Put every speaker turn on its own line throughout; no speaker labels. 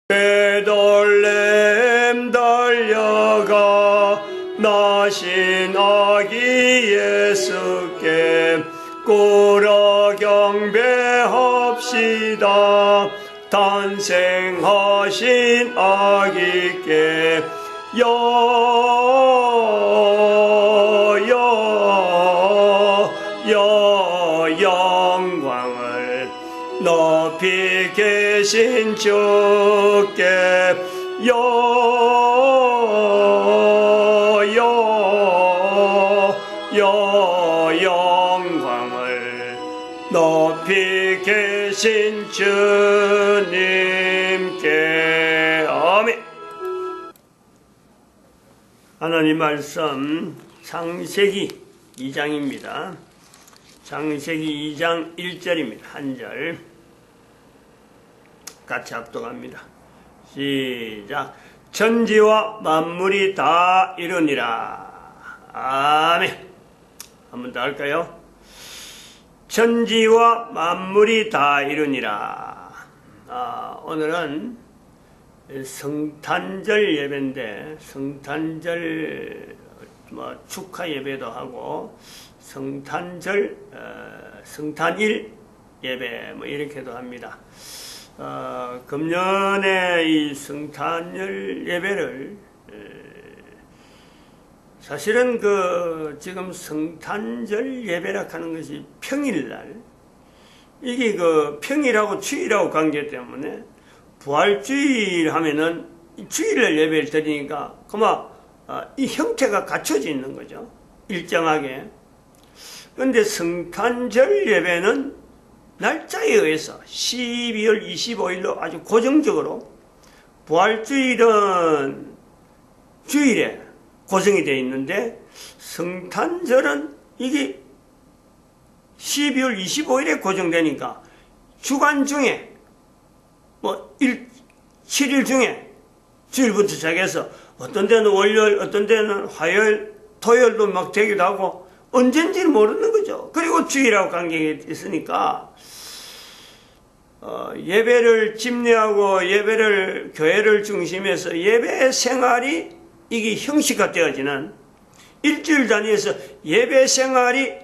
베들레헴 달려가 나신 아기 예수께 꿇어 경배합시다. 탄생하신 아기께 영광을 높이 계신 주께 영광을 높이 계신 주님께. 아멘. 하나님 말씀 창세기 2장입니다. 창세기 2장 1절입니다. 한 절 같이 합독합니다. 시작. 천지와 만물이 다 이루니라. 아멘. 한 번 더 할까요? 천지와 만물이 다 이루니라. 오늘은 성탄절 예배인데, 성탄절 축하 예배도 하고 성탄절 성탄일 예배 이렇게도 합니다. 금년에 이 성탄절 예배를 사실은 지금 성탄절 예배라 하는 것이 평일날, 이게 평일하고 주일하고 관계 때문에 부활주일 하면은 주일날 예배를 드리니까 이 형태가 갖춰져 있는 거죠. 일정하게. 그런데 성탄절 예배는 날짜에 의해서 12월 25일로 아주 고정적으로, 부활주일은 주일에 고정이 되어 있는데 성탄절은 이게 12월 25일에 고정되니까 주간 중에 7일 중에 주일부터 시작해서 어떤 데는 월요일, 어떤 데는 화요일, 토요일도 막 되기도 하고 언젠지는 모르는 거죠. 그리고 주일하고 관계가 있으니까 예배를 집례하고 예배를 교회를 중심해서 예배 생활이 이게 형식화되어지는 일주일 단위에서 예배 생활이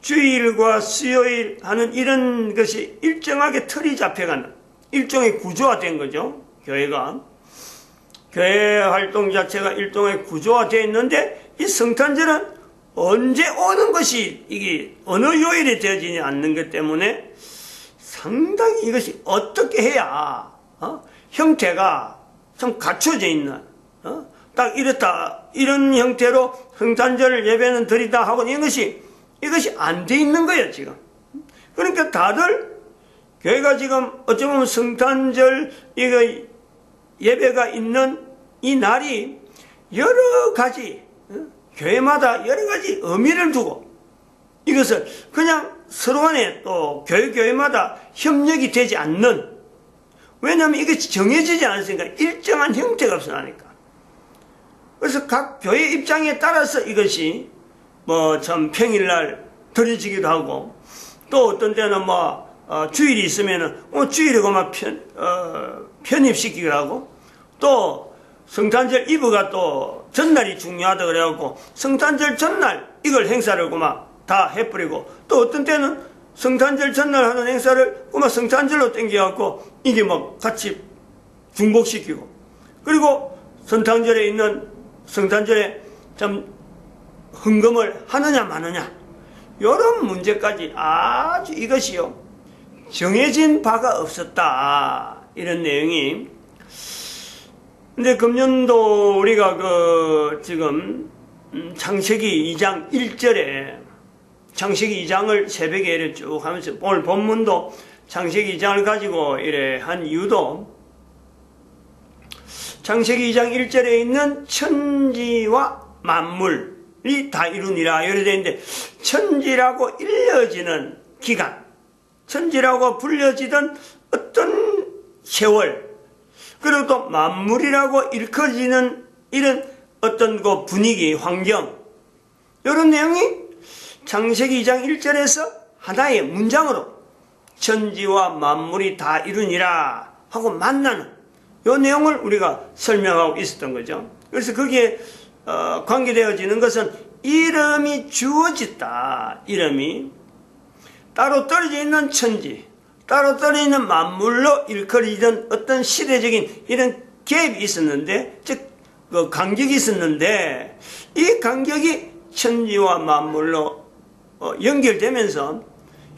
주일과 수요일 하는 이런 것이 일정하게 틀이 잡혀가는 일종의 구조화된 거죠. 교회가. 교회 활동 자체가 일종의 구조화되어 있는데 이 성탄절은 언제 오는 것이 이게 어느 요일에 되어지지 않는 것 때문에 상당히 이것이 어떻게 해야 형태가 좀 갖춰져 있는 딱 이렇다 이런 형태로 성탄절 예배는 드리다 하고 이것이 안 돼 있는 거예요 지금. 그러니까 다들 교회가 지금 어쩌면 성탄절 예배가 있는 이 날이 여러 가지 교회마다 여러 가지 의미를 두고 이것을 그냥 서로 간에 또 교회마다 협력이 되지 않는, 왜냐하면 이것이 정해지지 않으니까 일정한 형태가 없으니까. 그래서 각 교회 입장에 따라서 이것이 참 평일날 드려지기도 하고, 또 어떤 때는 주일이 있으면은 주일에 편입시키기도 하고, 또 성탄절 이브가 또 전날이 중요하다 그래갖고 성탄절 전날 이걸 행사를 다 해버리고, 또 어떤 때는 성탄절 전날 하는 행사를 성탄절로 땡겨갖고 이게 같이 중복시키고, 그리고 성탄절에 참 헌금을 하느냐 마느냐 이런 문제까지 아주 이것이요 정해진 바가 없었다 이런 내용이. 근데 금년도 우리가 지금 창세기 2장 1절에 창세기 2장을 새벽에 이래 쭉 하면서 오늘 본문도 창세기 2장을 가지고 이래 한 이유도 창세기 2장 1절에 있는 천지와 만물이 다 이루니라 이렇게 되어 있는데, 천지라고 일러지는 기간, 천지라고 불려지던 어떤 세월, 그리고 또 만물이라고 일컬어지는 이런 어떤 분위기, 환경, 이런 내용이 창세기 2장 1절에서 하나의 문장으로 천지와 만물이 다 이루니라 하고 만나는 이 내용을 우리가 설명하고 있었던 거죠. 그래서 거기에 관계되어지는 것은 이름이 주어졌다. 이름이 따로 떨어져 있는 천지, 따로 떨어져 있는 만물로 일컬어지던 어떤 시대적인 이런 갭이 있었는데, 즉 간격이 있었는데, 이 간격이 천지와 만물로 연결되면서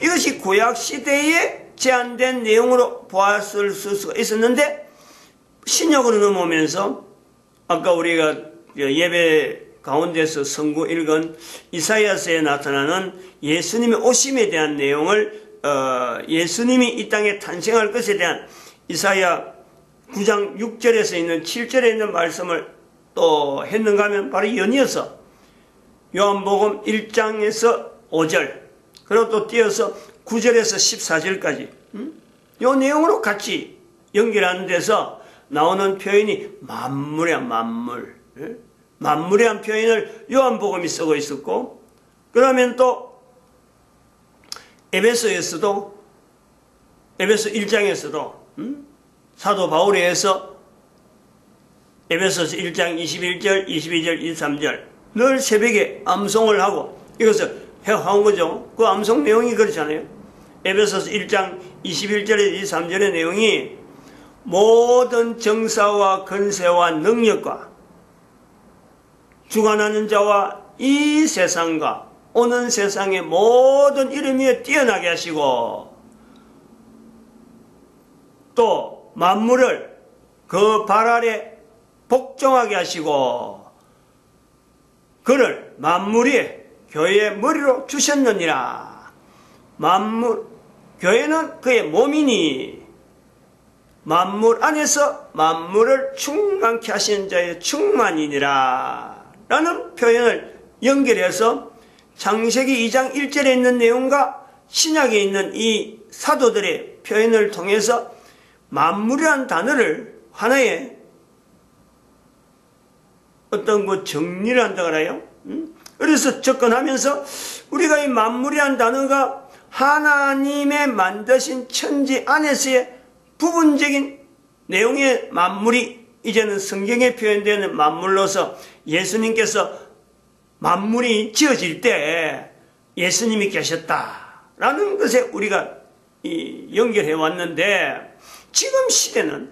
이것이 구약 시대에 제한된 내용으로 보았을 수가 있었는데, 신약으로 넘어오면서 아까 우리가 예배 가운데서 선고 읽은 이사야서에 나타나는 예수님의 오심에 대한 내용을 예수님이 이 땅에 탄생할 것에 대한 이사야 9장 6절에서 있는 7절에 있는 말씀을 또 했는가 하면 바로 연이어서 요한복음 1장에서 5절, 그리고 또 띄어서 9절에서 14절까지 이 내용으로 같이 연결하는 데서 나오는 표현이 만물이야, 만물. 만물이란 표현을 요한복음이 쓰고 있었고, 그러면 또 에베소에서도, 에베소 1장에서도 사도 바울에서 에베소서 1장 21절, 22절, 23절 늘 새벽에 암송을 하고 이것을 해온 거죠. 그 암송 내용이 그렇잖아요. 에베소서 1장 21절에 23절의 내용이 모든 정사와 권세와 능력과 주관하는 자와 이 세상과 오는 세상의 모든 이름 위에 뛰어나게 하시고 또 만물을 그 발 아래 복종하게 하시고 그를 만물 위에 교회의 머리로 주셨느니라. 교회는 그의 몸이니 만물 안에서 만물을 충만케 하시는 자의 충만이니라 라는 표현을 연결해서 창세기 2장 1절에 있는 내용과 신약에 있는 이 사도들의 표현을 통해서 만물이라는 단어를 하나의 어떤 그 정리를 한다 그래요. 그래서 접근하면서 우리가 이 만물이라는 단어가 하나님의 만드신 천지 안에서의 부분적인 내용의 만물이 이제는 성경에 표현되는 만물로서 예수님께서 만물이 지어질 때 예수님이 계셨다라는 것에 우리가 연결해 왔는데 지금 시대는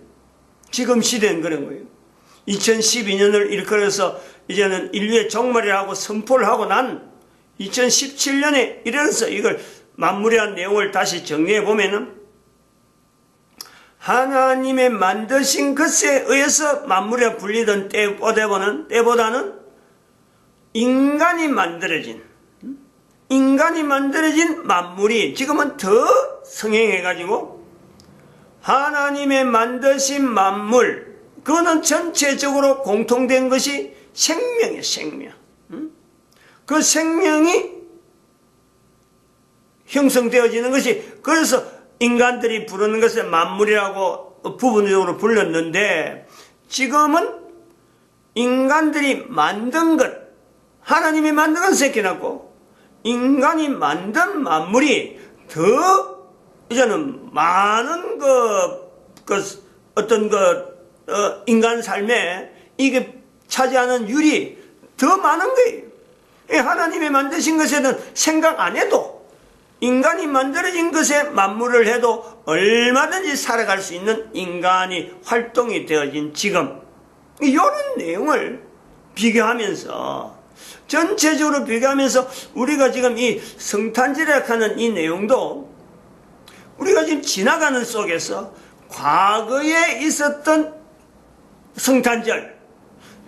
그런 거예요. 2012년을 일컬어서 이제는 인류의 종말이라고 선포를 하고 난 2017년에 이르러서 이걸 만물이라는 내용을 다시 정리해 보면은 하나님의 만드신 것에 의해서 만물에 불리던 때보다는 인간이 만들어진 만물이 지금은 더 성행해가지고 하나님의 만드신 만물, 그거는 전체적으로 공통된 것이 생명이에요, 생명. 그 생명이 형성되어지는 것이, 그래서 인간들이 부르는 것을 만물이라고 부분적으로 불렀는데, 지금은 인간들이 만든 것, 하나님이 만든 건 새겨놨고, 인간이 만든 만물이 더, 이제는 많은 인간 삶에 이게 차지하는 율이 더 많은 거예요. 하나님이 만드신 것에는 생각 안 해도, 인간이 만들어진 것에 만물을 해도 얼마든지 살아갈 수 있는 인간이 활동이 되어진 지금, 이런 내용을 비교하면서, 전체적으로 비교하면서 우리가 지금 이 성탄절이라고 하는 이 내용도 우리가 지금 지나가는 속에서 과거에 있었던 성탄절,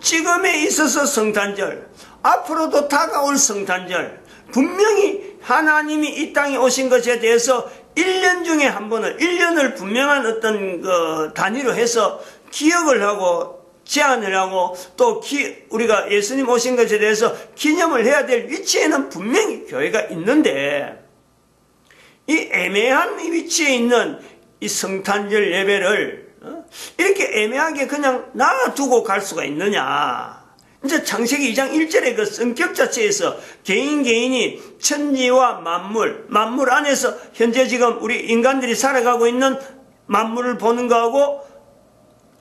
지금에 있어서 성탄절, 앞으로도 다가올 성탄절, 분명히 하나님이 이 땅에 오신 것에 대해서 1년 중에 한 번을, 1년을 분명한 어떤 단위로 해서 기억을 하고 제안을 하고 또 우리가 예수님 오신 것에 대해서 기념을 해야 될 위치에는 분명히 교회가 있는데, 이 애매한 위치에 있는 이 성탄절 예배를 이렇게 애매하게 그냥 놔두고 갈 수가 있느냐. 이제 창세기 2장 1절의 그 성격 자체에서 개인이 천지와 만물 안에서 현재 지금 우리 인간들이 살아가고 있는 만물을 보는 거하고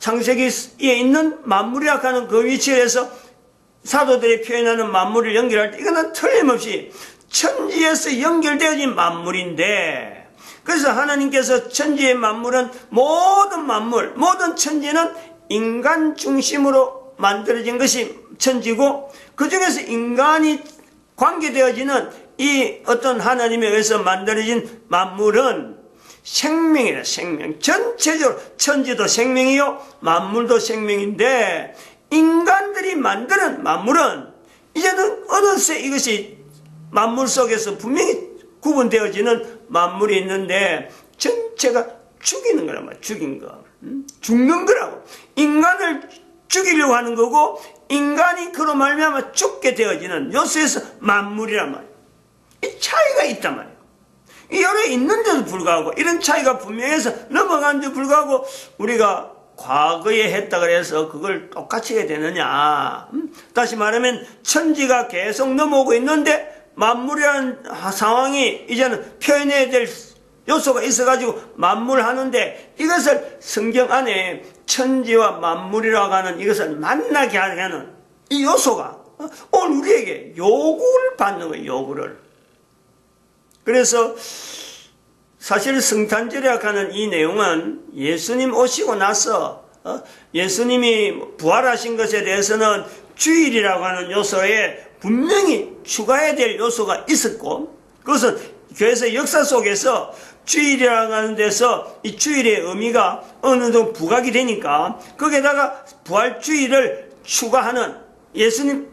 창세기에 있는 만물이라 하는 그 위치에서 사도들이 표현하는 만물을 연결할 때 이거는 틀림없이 천지에서 연결되어진 만물인데, 그래서 하나님께서 천지의 만물은 모든 만물, 모든 천지는 인간 중심으로 만들어진 것이 천지고, 그 중에서 인간이 관계되어지는 이 어떤 하나님에 의해서 만들어진 만물은 생명이다. 생명. 전체적으로 천지도 생명이요 만물도 생명인데, 인간들이 만드는 만물은 이제는 어느새 이것이 만물 속에서 분명히 구분되어지는 만물이 있는데, 전체가 죽이는 거란 말이야. 죽인 거. 죽는 거라고. 인간을 죽이려고 하는 거고, 인간이 그로 말미암아 죽게 되어지는 요소에서 만물이란 말이야. 이 차이가 있단 말이야. 여러 있는데도 불구하고 이런 차이가 분명해서 넘어가는데도 불구하고 우리가 과거에 했다 그래서 그걸 똑같이 해야 되느냐. 다시 말하면 천지가 계속 넘어오고 있는데 만물이라는 상황이 이제는 표현해야 될 요소가 있어가지고 만물 하는데, 이것을 성경 안에 천지와 만물이라고 하는 이것을 만나게 하는 이 요소가 오늘 우리에게 요구를 받는 거예요. 요구를. 그래서 사실 성탄절이라고 하는 이 내용은 예수님 오시고 나서 예수님이 부활하신 것에 대해서는 주일이라고 하는 요소에 분명히 추가해야 될 요소가 있었고, 그것은 교회에서 역사 속에서 주일이라고 하는 데서 이 주일의 의미가 어느 정도 부각이 되니까 거기에다가 부활주일을 추가하는, 예수님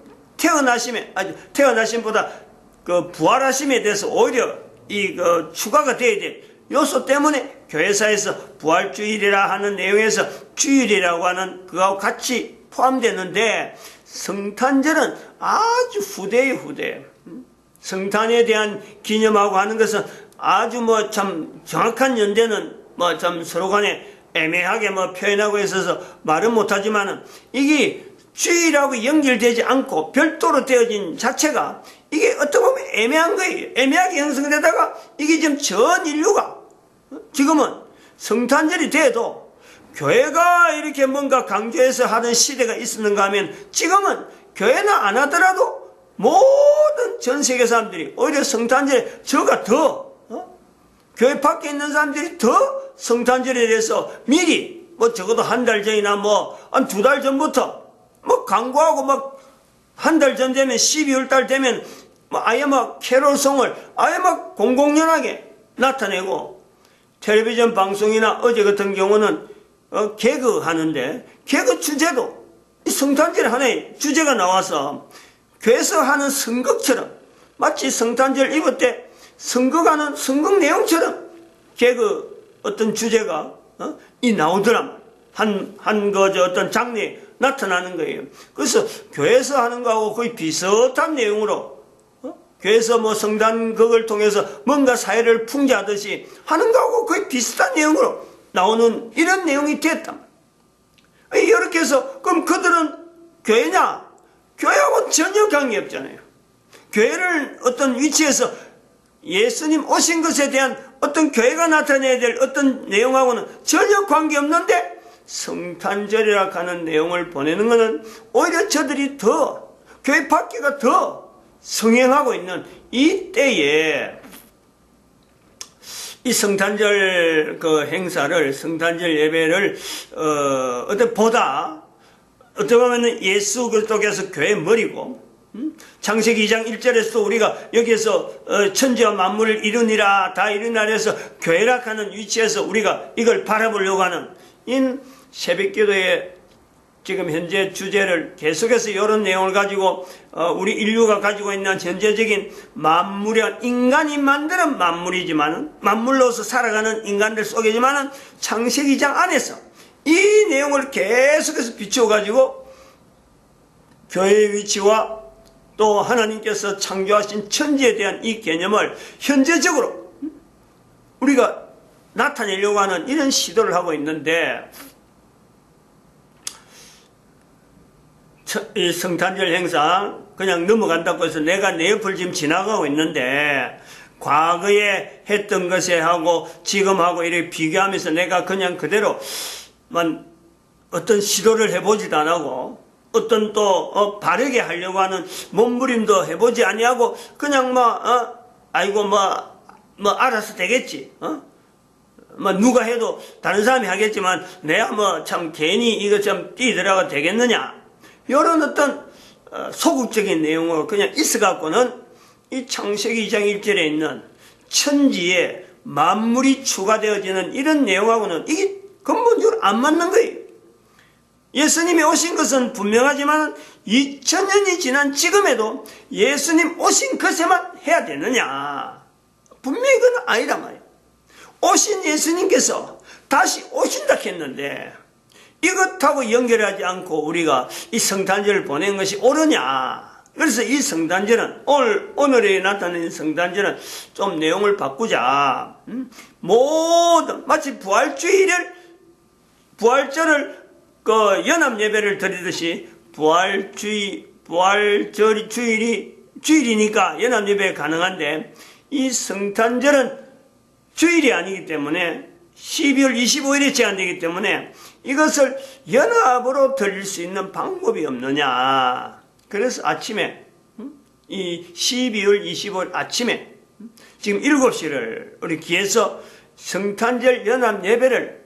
태어나심보다 그 부활하심에 대해서 오히려 추가가 되어야 될 요소 때문에 교회사에서 부활주일이라 하는 내용에서 주일이라고 하는 그거하고 같이 포함되는데, 성탄절은 아주 후대예요. 후대. 성탄에 대한 기념하고 하는 것은 아주 참 정확한 연대는 참 서로 간에 애매하게 표현하고 있어서 말은 못하지만은, 이게 주일하고 연결되지 않고 별도로 되어진 자체가 이게 어떻게 보면 애매한 거예요. 애매하게 형성되다가 이게 지금 전 인류가 지금은 성탄절이 돼도 교회가 이렇게 뭔가 강조해서 하던 시대가 있었는가 하면, 지금은 교회는 안 하더라도 모든 전 세계 사람들이 오히려 성탄절에 저가 더 교회 밖에 있는 사람들이 더 성탄절에 대해서 미리 적어도 한 달 전이나 한 2달 전부터 광고하고 한 달 전 되면 12월 달 되면 아예 캐롤송을 아예 공공연하게 나타내고, 텔레비전 방송이나 어제 같은 경우는 개그 하는데 개그 주제도 이 성탄절 하나의 주제가 나와서 교회에서 하는 선극처럼 마치 성탄절 이브 때 선극하는 선극 내용처럼 개그 어떤 주제가 이 나오더란 말이야. 어떤 장르에 나타나는 거예요. 그래서 교회에서 하는 거하고 거의 비슷한 내용으로 교회에서 성단극을 통해서 뭔가 사회를 풍자하듯이 하는 거하고 거의 비슷한 내용으로 나오는 이런 내용이 됐단 말이에요. 이렇게 해서 그럼 그들은 교회냐? 교회하고는 전혀 관계없잖아요. 교회를 어떤 위치에서 예수님 오신 것에 대한 어떤 교회가 나타내야 될 어떤 내용하고는 전혀 관계없는데, 성탄절이라 하는 내용을 보내는 것은 오히려 저들이 더 교회 밖에가 더 성행하고 있는 이 때에 이 성탄절 행사를, 성탄절 예배를 어떻게 보면 예수 그리스도께서 교회의 머리고, 창세기 2장 1절에서 우리가 여기에서 천지와 만물을 이루니라 다 이루니라 해서 교회라 하는 위치에서 우리가 이걸 바라보려고 하는 이 새벽기도의 지금 현재 주제를 계속해서 이런 내용을 가지고 우리 인류가 가지고 있는 현재적인 만물이란 인간이 만드는 만물이지만은, 만물로서 살아가는 인간들 속이지만은 창세기 2장 안에서 이 내용을 계속해서 비추어 가지고 교회의 위치와 또 하나님께서 창조하신 천지에 대한 이 개념을 현재적으로 우리가 나타내려고 하는 이런 시도를 하고 있는데, 이 성탄절 행사 그냥 넘어간다고 해서 내가 내 옆을 지금 지나가고 있는데, 과거에 했던 것에 하고 지금하고 이렇게 비교하면서 내가 그냥 그대로만 어떤 시도를 해보지도 안 하고 어떤 또 바르게 하려고 하는 몸부림도 해보지 아니하고 그냥 아이고 알아서 되겠지. 누가 해도 다른 사람이 하겠지만 내가 참 괜히 이거 좀 뛰더라가 되겠느냐. 이런 어떤 소극적인 내용으로 그냥 있어갖고는 이 창세기 2장 1절에 있는 천지에 만물이 추가되어지는 이런 내용하고는 이게 근본적으로 안 맞는 거예요. 예수님이 오신 것은 분명하지만 2000년이 지난 지금에도 예수님 오신 것에만 해야 되느냐. 분명히 그건 아니란 말이에요. 오신 예수님께서 다시 오신다 했는데 이것하고 연결하지 않고 우리가 이 성탄절을 보낸 것이 옳으냐. 그래서 이 성탄절은 오늘에 나타낸 성탄절은 좀 내용을 바꾸자. 모든 마치 부활절을 연합 예배를 드리듯이 부활절이 주일이니까 연합 예배 가능한데 이 성탄절은 주일이 아니기 때문에 12월 25일에 제한되기 때문에 이것을 연합으로 드릴 수 있는 방법이 없느냐. 그래서 아침에 이 12월 25일 아침에 지금 7시를 우리 기에서 성탄절 연합 예배를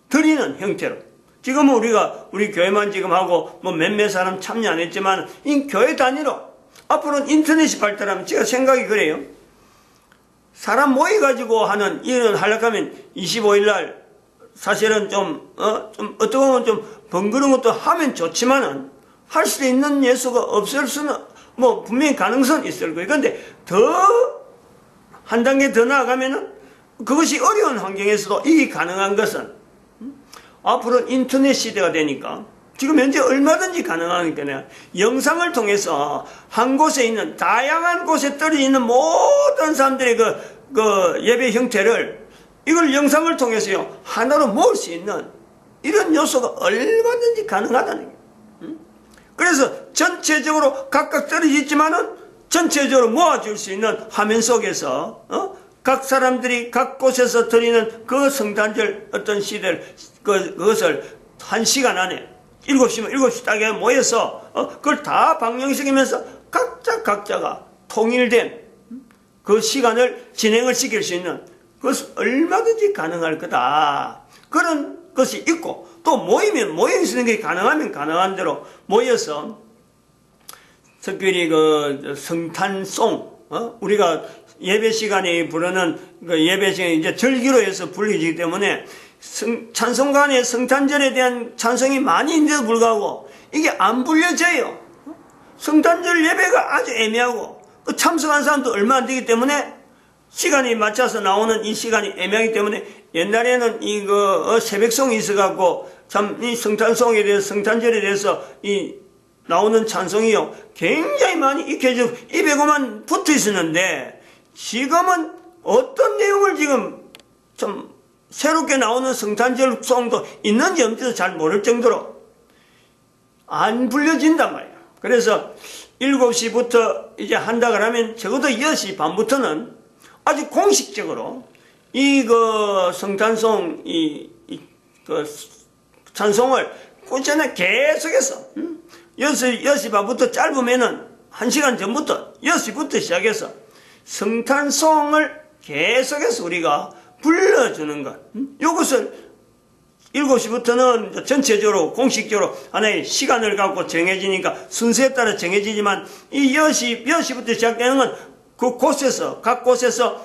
드리는 형태로 지금은 우리 교회만 지금 하고 몇몇 사람 참여 안 했지만 이 교회 단위로 앞으로는 인터넷이 발달하면 제가 생각이 그래요. 사람 모여가지고 하는 이런 하려면 25일날 사실은 어떻게 보면 좀 번거로운 것도 하면 좋지만은 할 수 있는 예수가 없을 수는 분명히 가능성은 있을 거예요. 그런데 한 단계 더 나아가면은 그것이 어려운 환경에서도 이게 가능한 것은 앞으로 인터넷 시대가 되니까 지금 현재 얼마든지 가능하니까 영상을 통해서 한 곳에 있는 다양한 곳에 떨어져 있는 모든 사람들의 그 예배 형태를 이걸 영상을 통해서요 하나로 모을 수 있는 이런 요소가 얼마든지 가능하다는 거예요. 그래서 전체적으로 각각 떨어져 있지만은 전체적으로 모아줄 수 있는 화면 속에서 각 사람들이 각 곳에서 드리는 그 성탄절 어떤 시대를 그것을 1시간 안에 7시면 7시 딱에 모여서 그걸 다 방영시키면서 각자가 통일된 그 시간을 진행을 시킬 수 있는 그것은 얼마든지 가능할 거다. 그런 것이 있고 또 모이면 모여있는 게 가능하면 가능한 대로 모여서 특별히 그 성탄송 우리가 예배 시간에 부르는 그 예배 시간에 이제 절기로 해서 불리기 때문에 찬송가에 성탄절에 대한 찬송이 많이 있는데도 불구하고 이게 안 불려져요. 성탄절 예배가 아주 애매하고 참석한 사람도 얼마 안 되기 때문에 시간이 맞춰서 나오는 이 시간이 애매하기 때문에 옛날에는 이거 새벽송이 있어갖고 참 이 성탄송에 대해서 성탄절에 대해서 이 나오는 찬송이요 굉장히 많이 익혀져 입에고만 붙어 있었는데 지금은 어떤 내용을 지금 좀 새롭게 나오는 성탄절 송도 있는지 없는지도 잘 모를 정도로 안 불려진단 말이에요. 그래서 7시부터 이제 한다 그러면 적어도 10시 반부터는 아주 공식적으로 그 성탄송 그 찬송을 꾸준히 계속해서 10시 반부터 짧으면은 1시간 전부터 10시부터 시작해서 성탄송을 계속해서 우리가 불러주는 것. 이것을 7시부터는 전체적으로 공식적으로 하나의 시간을 갖고 정해지니까 순서에 따라 정해지지만 이 10시부터 시작되는 건 그 곳에서 각 곳에서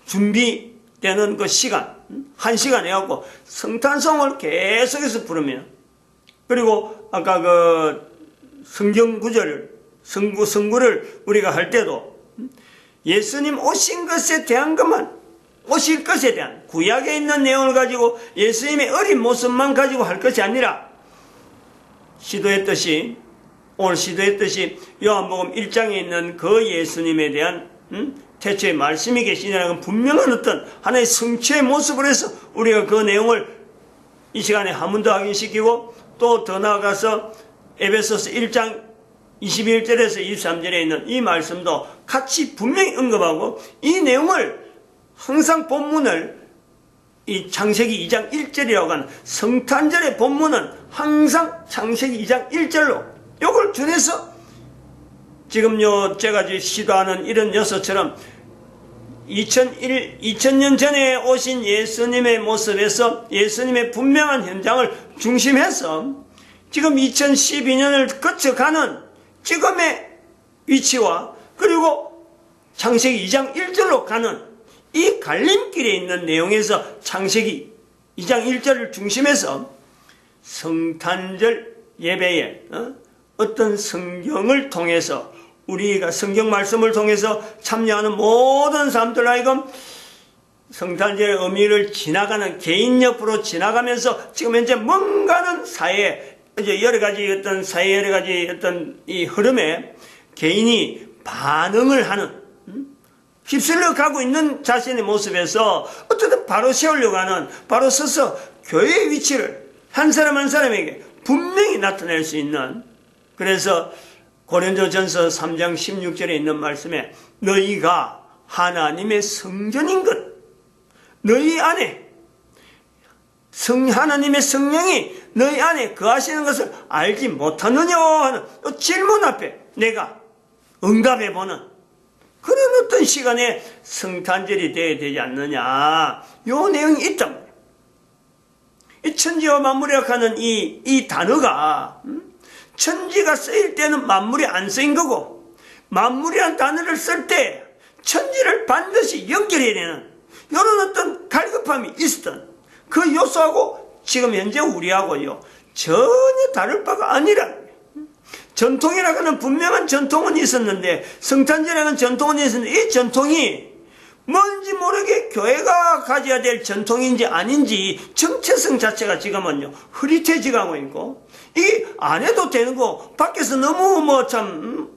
준비되는 그 시간 1시간 해갖고 성탄송을 계속해서 부르면 그리고 아까 그 성경 구절을 성구를 우리가 할 때도 예수님 오신 것에 대한 것만 오실 것에 대한 구약에 있는 내용을 가지고 예수님의 어린 모습만 가지고 할 것이 아니라 오늘 시도했듯이 요한복음 1장에 있는 그 예수님에 대한 태초에 말씀이 계시냐는 건 분명한 어떤 하나의 성취의 모습을 해서 우리가 그 내용을 이 시간에 한 번 더 확인시키고 또 더 나아가서 에베소서 1장 21절에서 23절에 있는 이 말씀도 같이 분명히 언급하고 이 내용을 항상 본문을 이 창세기 2장 1절이라고 하는 성탄절의 본문은 항상 창세기 2장 1절로 요걸 준해서 지금요 제가 시도하는 이런 녀석처럼 2000년 전에 오신 예수님의 모습에서 예수님의 분명한 현장을 중심해서 지금 2012년을 거쳐가는 지금의 위치와 그리고 창세기 2장 1절로 가는 이 갈림길에 있는 내용에서 창세기 2장 1절을 중심해서 성탄절 예배에 어떤 성경을 통해서 우리가 성경 말씀을 통해서 참여하는 모든 사람들 하여금 성탄절의 의미를 지나가는 개인 옆으로 지나가면서 지금 현재 뭔가는 사회 이제 여러 가지 어떤 사회 여러 가지 어떤 이 흐름에 개인이 반응을 하는 휩쓸려 가고 있는 자신의 모습에서 어쨌든 바로 세우려고 하는 바로 서서 교회의 위치를 한 사람 한 사람에게 분명히 나타낼 수 있는 그래서 고린도전서 3장 16절에 있는 말씀에 너희가 하나님의 성전인 것 너희 안에 하나님의 성령이 너희 안에 거하시는 것을 알지 못하느냐 하는 질문 앞에 내가 응답해보는 그런 어떤 시간에 성탄절이 되어야 되지 않느냐 요 내용이 있단 말이에요. 이 천지와 만물이라고 하는 이 단어가 천지가 쓰일 때는 만물이 안 쓰인 거고 만물이라는 단어를 쓸 때 천지를 반드시 연결해야 되는 이런 어떤 갈급함이 있었던 그 요소하고 지금 현재 우리하고요 전혀 다를 바가 아니라는 거예요. 전통이라고 하는 분명한 전통은 있었는데 성탄절이라는 하는 전통은 있었는데 이 전통이 뭔지 모르게 교회가 가져야 될 전통인지 아닌지 정체성 자체가 지금은요 흐릿해지고 있고 이게 안 해도 되는 거 밖에서 너무 참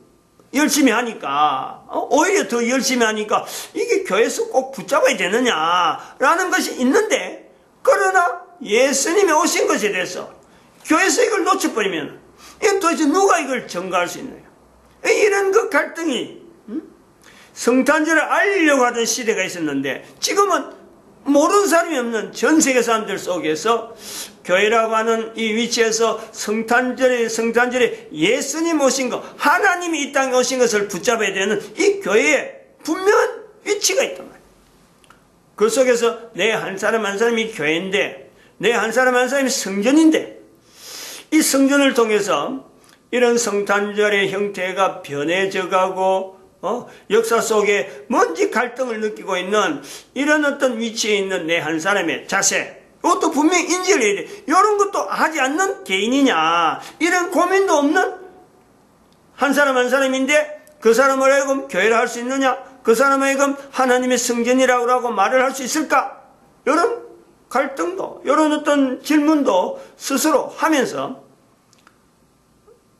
열심히 하니까 오히려 더 열심히 하니까 이게 교회에서 꼭 붙잡아야 되느냐라는 것이 있는데 그러나 예수님이 오신 것에 대해서 교회에서 이걸 놓쳐버리면 이건 도대체 누가 이걸 전가할 수 있느냐 이런 그 갈등이 성탄절을 알리려고 하던 시대가 있었는데 지금은 모르는 사람이 없는 전 세계 사람들 속에서 교회라고 하는 이 위치에서 성탄절에 예수님 오신 것, 하나님이 이 땅에 오신 것을 붙잡아야 되는 이 교회에 분명한 위치가 있단 말이에요. 그 속에서 내 한 사람 한 사람이 교회인데, 내 한 사람 한 사람이 성전인데, 이 성전을 통해서 이런 성탄절의 형태가 변해져 가고 역사 속에 뭔지 갈등을 느끼고 있는 이런 어떤 위치에 있는 내 한 사람의 자세, 이것도 분명히 인지를 해야 돼. 이런 것도 하지 않는 개인이냐, 이런 고민도 없는 한 사람 한 사람인데 그 사람을 하여금 교회를 할 수 있느냐, 그 사람을 하여금 하나님의 성전이라고 말을 할 수 있을까, 이런 갈등도, 이런 어떤 질문도 스스로 하면서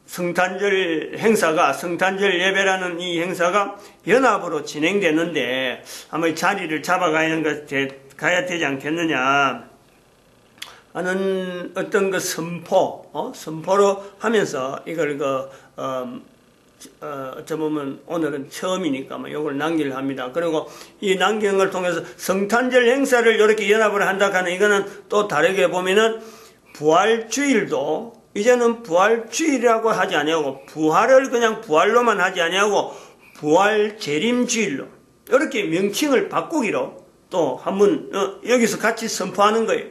성탄절 행사가, 성탄절 예배라는 이 행사가 연합으로 진행되는데 아마 자리를 잡아가야 되지 않겠느냐 하는 어떤 그 선포로 하면서 이걸 어쩌면 오늘은 처음이니까 이걸 남기를 합니다. 그리고 이 남기는 걸 통해서 성탄절 행사를 이렇게 연합을 한다 하는 이거는 또 다르게 보면은 부활주일도 이제는 부활주일이라고 하지 아니하고 부활을 그냥 부활로만 하지 아니하고 부활재림주일로 이렇게 명칭을 바꾸기로 또 한번 여기서 같이 선포하는 거예요.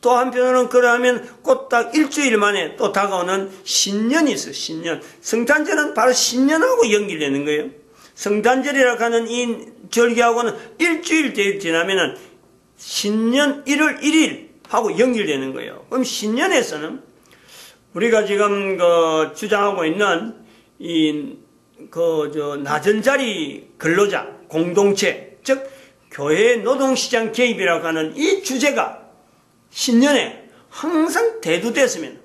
또 한편으로는 그러면 곧 딱 일주일 만에 또 다가오는 신년이 있어요. 신년. 성탄절은 바로 신년하고 연결되는 거예요. 성탄절이라고 하는 이 절기하고는 일주일 지나면은 신년 1월 1일 하고 연결되는 거예요. 그럼 신년에서는 우리가 지금 주장하고 있는 낮은 자리 근로자 공동체, 즉 교회 노동시장 개입이라고 하는 이 주제가 신년에 항상 대두됐으면,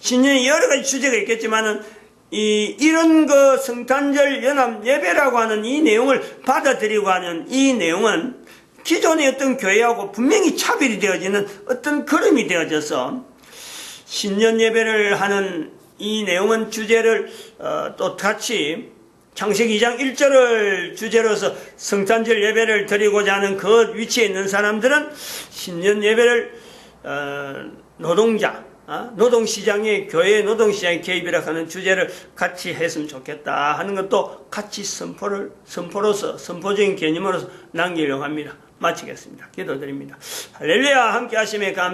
신년에 여러 가지 주제가 있겠지만은 이런 성탄절 연합 예배라고 하는 이 내용을 받아들이고 하는 이 내용은 기존의 어떤 교회하고 분명히 차별이 되어지는 어떤 걸음이 되어져서 신년 예배를 하는 이 내용은 주제를 또 같이 창세기 2장 1절을 주제로서 성탄절 예배를 드리고자 하는 그 위치에 있는 사람들은 신년 예배를 노동자, 노동시장의 교회 노동시장의 개입이라 하는 주제를 같이 했으면 좋겠다 하는 것도 같이 선포로서 선포적인 개념으로서 남기려고 합니다. 마치겠습니다. 기도드립니다. 할렐루야. 함께 하심에 감사합니다.